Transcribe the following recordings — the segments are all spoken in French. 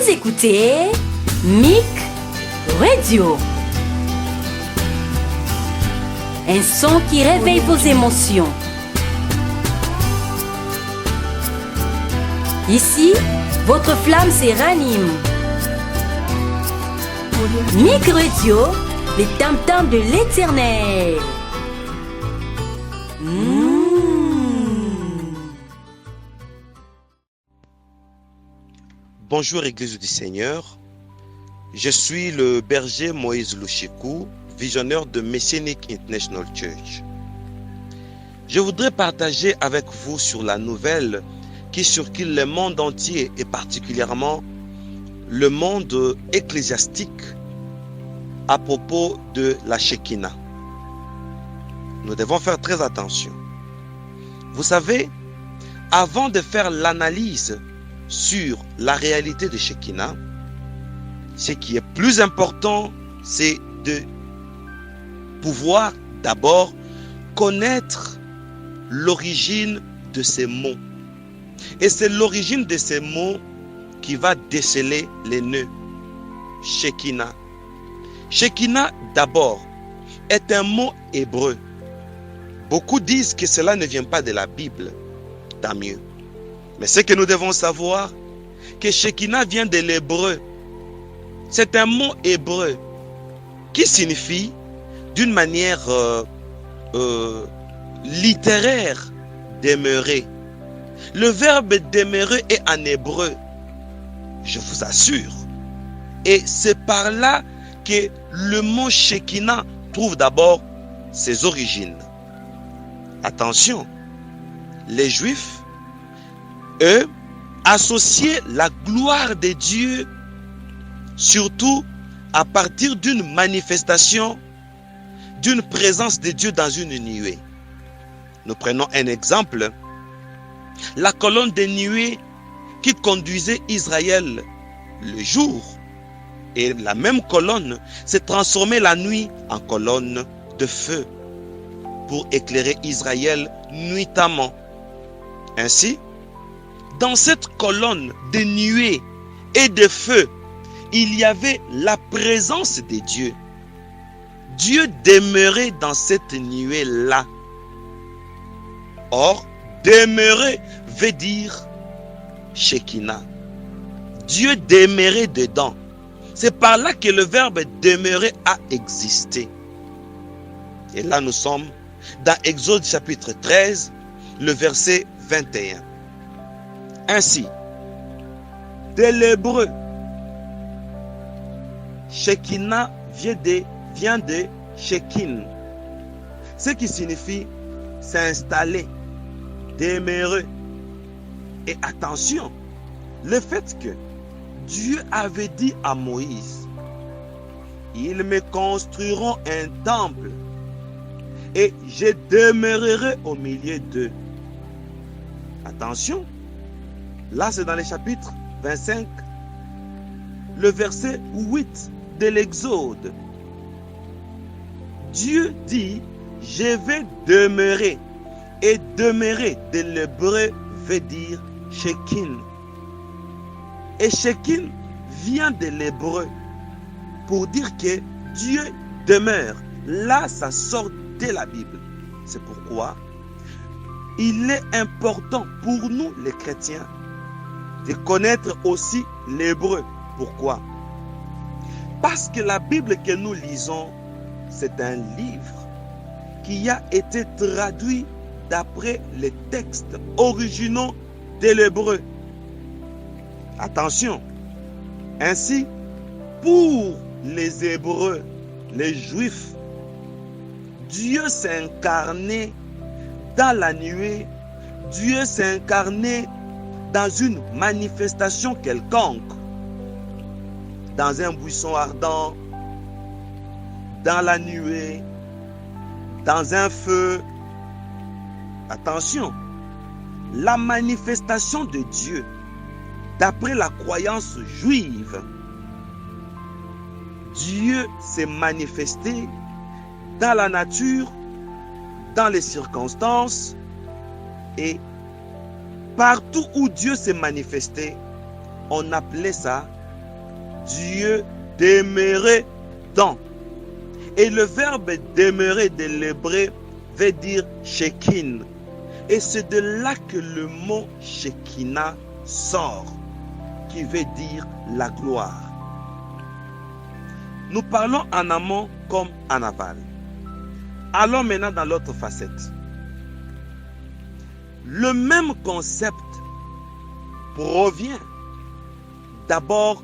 Vous écoutez MIC Radio. Un son qui réveille vos émotions. Ici, votre flamme se ranime. MIC Radio, les tam-tams de l'Éternel. Bonjour Église du Seigneur, je suis le berger Moïse Louchikou, visionnaire de Messianic International Church. Je voudrais partager avec vous sur la nouvelle qui circule le monde entier et particulièrement le monde ecclésiastique à propos de la Shekinah. Nous devons faire très attention. Vous savez, avant de faire l'analyse sur la réalité de Shekinah, ce qui est plus important, c'est de pouvoir d'abord connaître l'origine de ces mots. Et c'est l'origine de ces mots qui va déceler les nœuds. Shekinah. Shekinah, d'abord, est un mot hébreu. Beaucoup disent que cela ne vient pas de la Bible. Tant mieux. Mais ce que nous devons savoir, que Shekinah vient de l'hébreu. C'est un mot hébreu qui signifie, d'une manière littéraire, demeurer. Le verbe demeurer est en hébreu, je vous assure. Et c'est par là que le mot Shekinah trouve d'abord ses origines. Attention, les Juifs, eux, associaient la gloire de Dieu surtout à partir d'une manifestation, d'une présence de Dieu dans une nuée. Nous prenons un exemple, la colonne de nuée qui conduisait Israël le jour, et la même colonne s'est transformée la nuit en colonne de feu pour éclairer Israël nuitamment. Ainsi, dans cette colonne de nuée et de feu, il y avait la présence de Dieu. Dieu demeurait dans cette nuée-là. Or, demeurer veut dire Shekinah. Dieu demeurait dedans. C'est par là que le verbe demeurer a existé. Et là, nous sommes dans Exode chapitre 13, le verset 21. Ainsi, de l'hébreu, Shekinah vient de Shekin, ce qui signifie s'installer, demeurer. Et attention, le fait que Dieu avait dit à Moïse, ils me construiront un temple et je demeurerai au milieu d'eux. Attention, là c'est dans le chapitre 25, le verset 8 de l'Exode. Dieu dit, je vais demeurer. Et demeurer de l'hébreu veut dire Shekin. Et Shekin vient de l'hébreu pour dire que Dieu demeure. Là, ça sort de la Bible. C'est pourquoi il est important pour nous les chrétiens de connaître aussi l'hébreu. Pourquoi? Parce que la Bible que nous lisons, c'est un livre qui a été traduit d'après les textes originaux de l'hébreu. Attention, ainsi, pour les Hébreux, les Juifs, Dieu s'est incarné dans la nuée, Dieu s'est incarné dans une manifestation quelconque, dans un buisson ardent, dans la nuée, dans un feu. Attention, la manifestation de Dieu, d'après la croyance juive, Dieu s'est manifesté dans la nature, dans les circonstances, et partout où Dieu s'est manifesté, on appelait ça Dieu demeurer dans. Et le verbe demeurer de l'hébreu veut dire Shekin. Et c'est de là que le mot Shekinah sort, qui veut dire la gloire. Nous parlons en amont comme en aval. Allons maintenant dans l'autre facette. Le même concept provient d'abord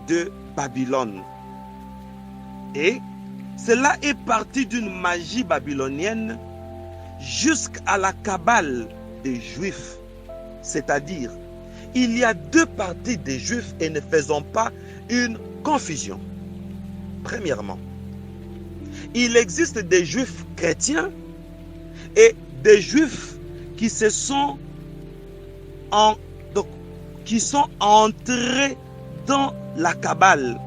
de Babylone. Et cela est parti d'une magie babylonienne jusqu'à la Kabbale des Juifs. C'est-à-dire, il y a deux parties des Juifs et ne faisons pas une confusion. Premièrement, il existe des Juifs chrétiens et des Juifs qui sont entrés dans la Kabbale.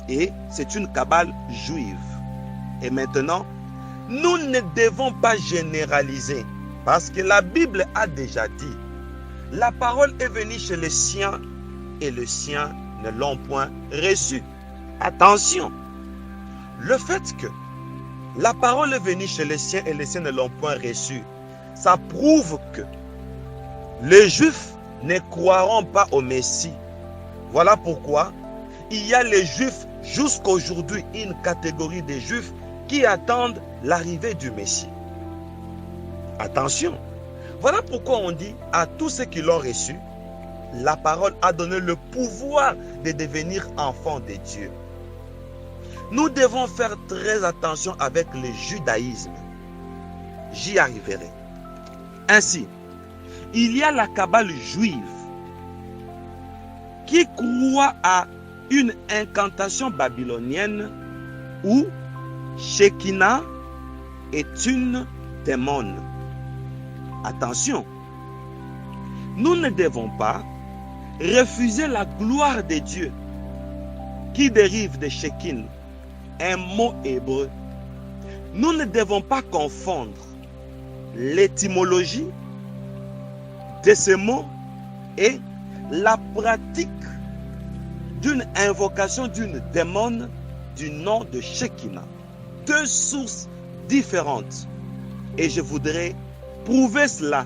Et c'est une Kabbale juive. Et maintenant, nous ne devons pas généraliser. Parce que la Bible a déjà dit, la parole est venue chez les siens et les siens ne l'ont point reçue. Attention, le fait que la parole est venue chez les siens et les siens ne l'ont point reçue, ça prouve que les Juifs ne croiront pas au Messie. Voilà pourquoi il y a les Juifs jusqu'aujourd'hui, une catégorie de Juifs qui attendent l'arrivée du Messie. Attention, voilà pourquoi on dit à tous ceux qui l'ont reçu, la parole a donné le pouvoir de devenir enfants de Dieu. Nous devons faire très attention avec le judaïsme. J'y arriverai. Ainsi, il y a la Kabbale juive qui croit à une incantation babylonienne où Shekinah est une démon. Attention, nous ne devons pas refuser la gloire de Dieu qui dérive de Shekin, un mot hébreu. Nous ne devons pas confondre l'étymologie de ce mot et la pratique d'une invocation d'une démon du nom de Shekinah. Deux sources différentes. Et je voudrais prouver cela.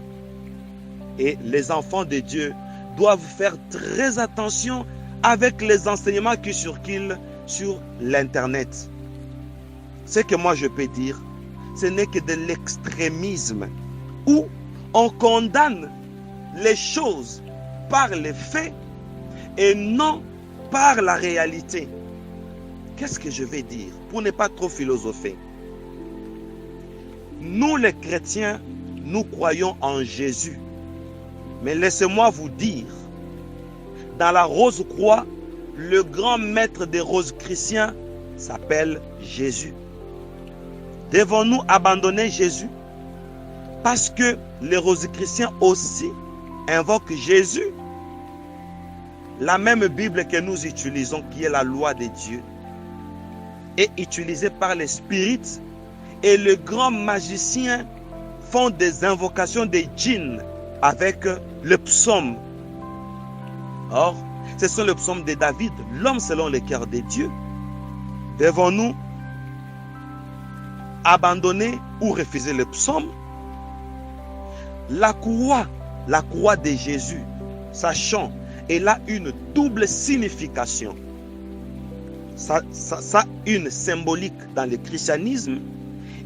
Et les enfants de Dieu doivent faire très attention avec les enseignements qui circulent sur l'internet. Ce que moi je peux dire, ce n'est que de l'extrémisme où on condamne les choses par les faits et non par la réalité. Qu'est-ce que je vais dire pour ne pas trop philosopher? Nous les chrétiens, nous croyons en Jésus. Mais laissez-moi vous dire, dans la Rose-Croix, le grand maître des Rose-Chrétiens s'appelle Jésus. Devons-nous abandonner Jésus? Parce que les Rose-Chrétiens aussi invoquent Jésus. La même Bible que nous utilisons, qui est la loi de Dieu, est utilisée par les spirites et les grands magiciens font des invocations des djinns avec le psaume. Or, ce sont le psaume de David, l'homme selon le cœur de Dieu. Devons-nous abandonner ou refuser le psaume? La croix de Jésus, sachant, elle a une double signification. Ça a une symbolique dans le christianisme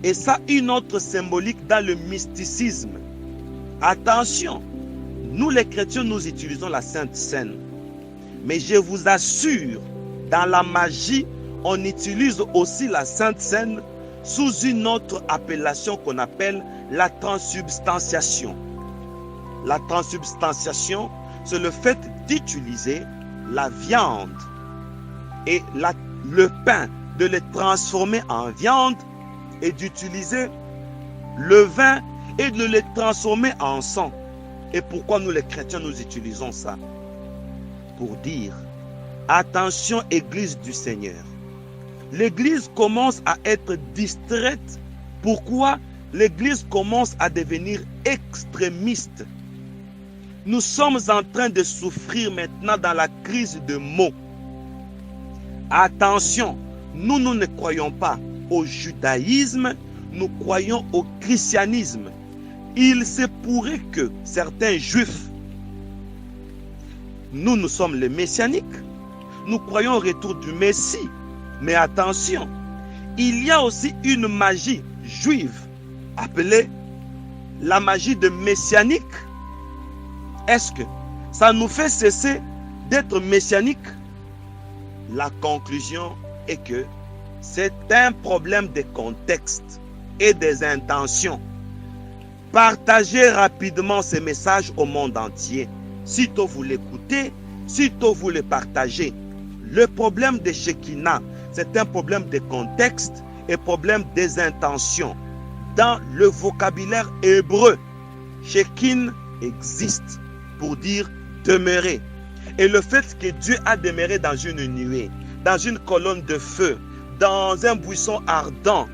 et ça a une autre symbolique dans le mysticisme. Attention, nous les chrétiens, nous utilisons la Sainte Seine. Mais je vous assure, dans la magie, on utilise aussi la Sainte Seine sous une autre appellation qu'on appelle la transsubstantiation. La transsubstantiation, c'est le fait d'utiliser la viande et le pain, de les transformer en viande et d'utiliser le vin et de les transformer en sang. Et pourquoi nous les chrétiens nous utilisons ça? Pour dire, attention Église du Seigneur. L'Église commence à être distraite. Pourquoi? L'Église commence à devenir extrémiste. Nous sommes en train de souffrir maintenant dans la crise de mots. Attention, nous ne croyons pas au judaïsme, nous croyons au christianisme. Il se pourrait que certains juifs, nous sommes les messianiques, nous croyons au retour du Messie. Mais attention, il y a aussi une magie juive appelée la magie de messianique. Est-ce que ça nous fait cesser d'être messianique? La conclusion est que c'est un problème de contexte et des intentions. Partagez rapidement ces messages au monde entier. Sitôt vous l'écoutez, sitôt vous le partagez. Le problème de Shekinah, c'est un problème de contexte et problème des intentions. Dans le vocabulaire hébreu, Shekin existe pour dire demeurer. Et le fait que Dieu a demeuré dans une nuée, dans une colonne de feu, dans un buisson ardent,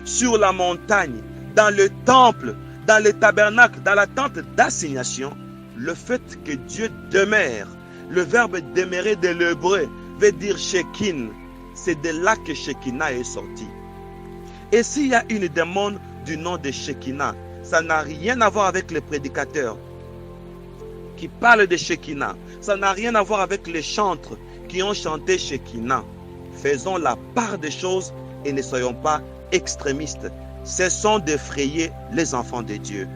sur la montagne, dans le temple, dans le tabernacle, dans la tente d'assignation, le fait que Dieu demeure, le verbe demeurer de l'hébreu veut dire Shekin. C'est de là que Shekinah est sorti. Et s'il y a une démon du nom de Shekinah, ça n'a rien à voir avec les prédicateurs qui parlent de Shekinah. Ça n'a rien à voir avec les chantres qui ont chanté Shekinah. Faisons la part des choses et ne soyons pas extrémistes. Cessons d'effrayer les enfants de Dieu.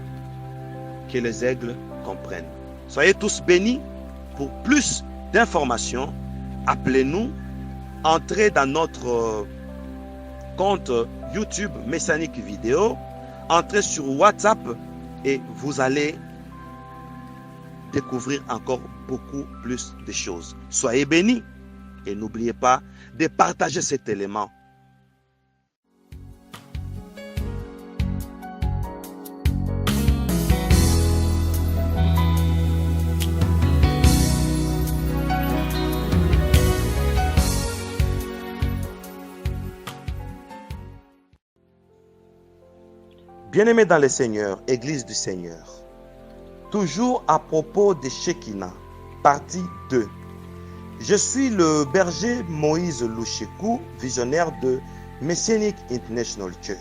Que les aigles comprennent. Soyez tous bénis. Pour plus d'informations, appelez-nous. Entrez dans notre compte YouTube Messianique Vidéo. Entrez sur WhatsApp et vous allez découvrir encore beaucoup plus de choses. Soyez bénis et n'oubliez pas de partager cet élément. Bien-aimés dans le Seigneur, Église du Seigneur, toujours à propos de Shekinah, partie 2. Je suis le berger Moïse Louchekou, visionnaire de Messianic International Church.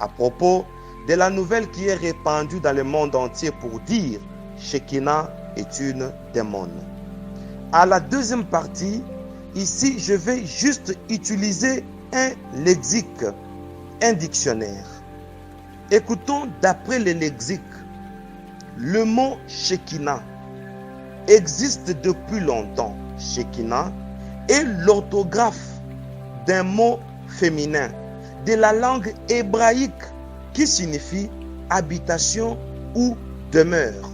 À propos de la nouvelle qui est répandue dans le monde entier pour dire Shekinah est une démon. À la deuxième partie, ici je vais juste utiliser un lexique, un dictionnaire. Écoutons d'après le lexique. Le mot Shekinah existe depuis longtemps. Shekinah est l'orthographe d'un mot féminin de la langue hébraïque qui signifie habitation ou demeure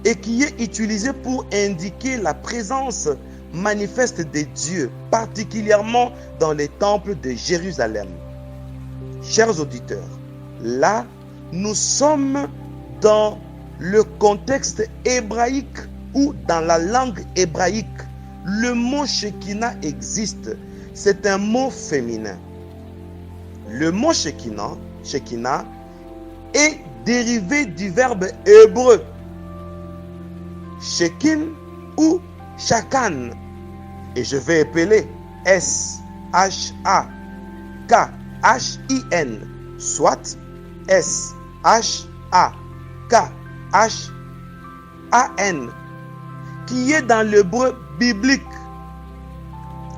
et qui est utilisé pour indiquer la présence manifeste de Dieu, particulièrement dans les temples de Jérusalem. Chers auditeurs, là, nous sommes dans le contexte hébraïque ou dans la langue hébraïque. Le mot Shekinah existe. C'est un mot féminin. Le mot Shekinah est dérivé du verbe hébreu Shekin ou Shakan. Et je vais appeler S-H-A-K-H-I-N, soit S-H-A-K-H-A-N, qui est dans l'hébreu biblique.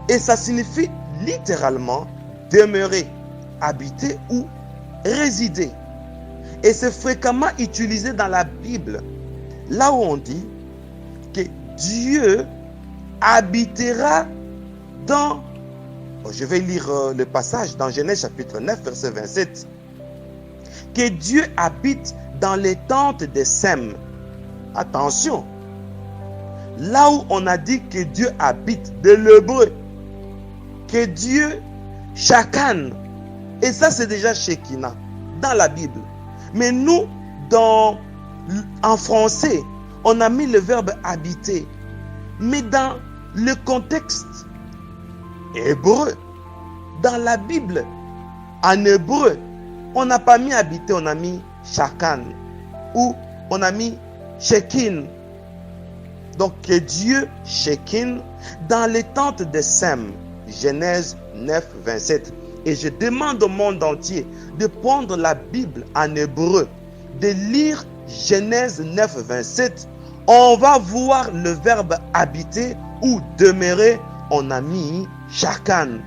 Et ça signifie littéralement demeurer, habiter ou résider. Et c'est fréquemment utilisé dans la Bible, là où on dit que Dieu habitera dans... Je vais lire le passage dans Genèse chapitre 9, verset 27. Que Dieu habite dans les tentes de Sem. Attention. Là où on a dit que Dieu habite, de l'hébreu, que Dieu Shakan. Et ça, c'est déjà Shekinah dans la Bible. Mais nous, en français, on a mis le verbe habiter. Mais dans le contexte hébreu, dans la Bible, en hébreu, on n'a pas mis habiter, on a mis Shakan. Ou on a mis Shekin. Donc que Dieu Shekin dans les tentes de Sem. Genèse 9, 27. Et je demande au monde entier de prendre la Bible en hébreu, de lire Genèse 9, 27. On va voir le verbe habiter ou demeurer. On a mis shakan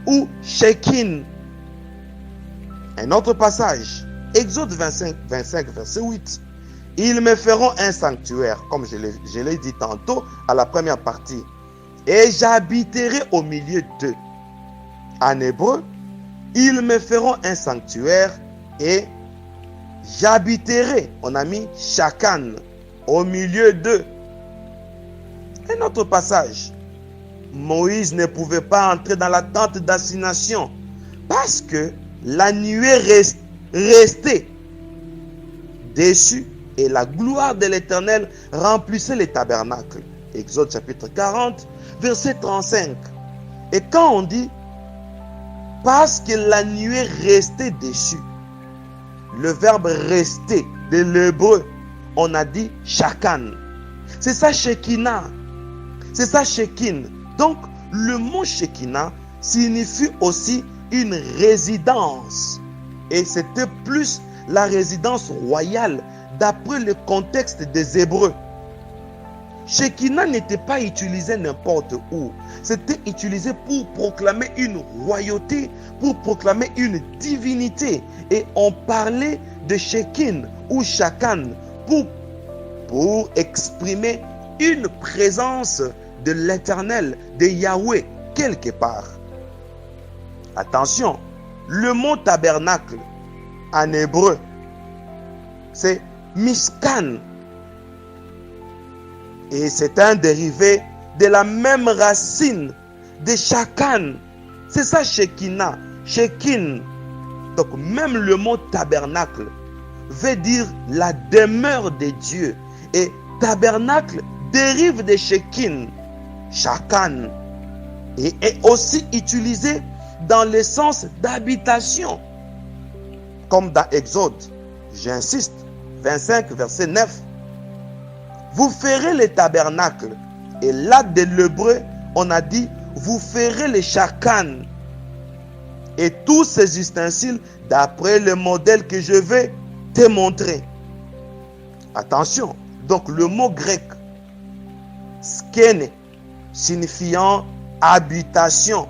ou shekin. Un autre passage, Exode 25, verset 8. Ils me feront un sanctuaire, comme je l'ai dit tantôt à la première partie. Et j'habiterai au milieu d'eux. En hébreu, ils me feront un sanctuaire et j'habiterai, on a mis shakan, au milieu d'eux. Un autre passage, Moïse ne pouvait pas entrer dans la tente d'assignation parce que la nuée restait dessus et la gloire de l'Éternel remplissait les tabernacles. Exode chapitre 40, verset 35. Et quand on dit parce que la nuée restait dessus, le verbe rester de l'hébreu, on a dit shakan. C'est ça Shekinah. C'est ça Shekin. Donc le mot Shekinah signifie aussi une résidence. Et c'était plus la résidence royale d'après le contexte des Hébreux. Shekinah n'était pas utilisé n'importe où. C'était utilisé pour proclamer une royauté, pour proclamer une divinité. Et on parlait de Shekin ou Shakan pour exprimer une présence de l'Éternel, de Yahweh, quelque part. Attention, le mot tabernacle en hébreu, c'est Mishkan. Et c'est un dérivé de la même racine de Shakan. C'est ça Shekinah, Shekin. Donc même le mot tabernacle veut dire la demeure de Dieu. Et tabernacle dérive de Shekin, Shakan. Et est aussi utilisé dans le sens d'habitation. Comme dans Exode, j'insiste, 25, verset 9. Vous ferez les tabernacles. Et là, de l'hébreu, on a dit, vous ferez les shakan. Et tous ces ustensiles, d'après le modèle que je vais te montrer. Attention, donc le mot grec, skene, signifiant habitation,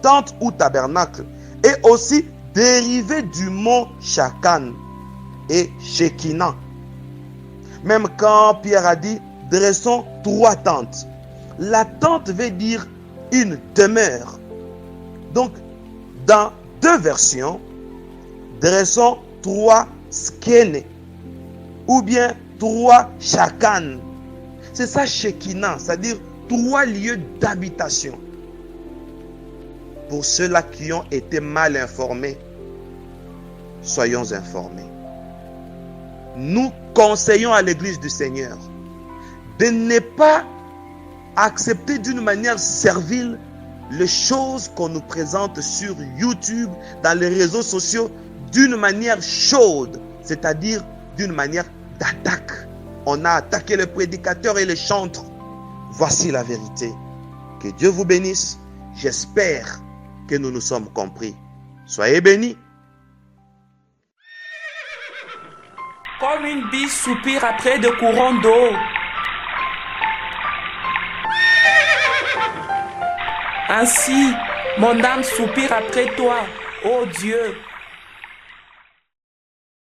tente ou tabernacle, est aussi dérivé du mot shakan et shekinah. Même quand Pierre a dit, dressons 3 tentes. La tente veut dire une demeure. Donc, dans 2 versions, dressons 3 skene ou bien 3 shakan. C'est ça Shekinah, c'est-à-dire 3 lieux d'habitation. Pour ceux-là qui ont été mal informés, soyons informés. Nous conseillons à l'Église du Seigneur de ne pas accepter d'une manière servile les choses qu'on nous présente sur YouTube, dans les réseaux sociaux, d'une manière chaude, c'est-à-dire d'une manière d'attaque. On a attaqué les prédicateurs et les chantres. Voici la vérité. Que Dieu vous bénisse. J'espère que nous nous sommes compris. Soyez bénis. Comme une biche soupire après de courants d'eau. Ainsi, mon âme soupire après toi, ô Dieu.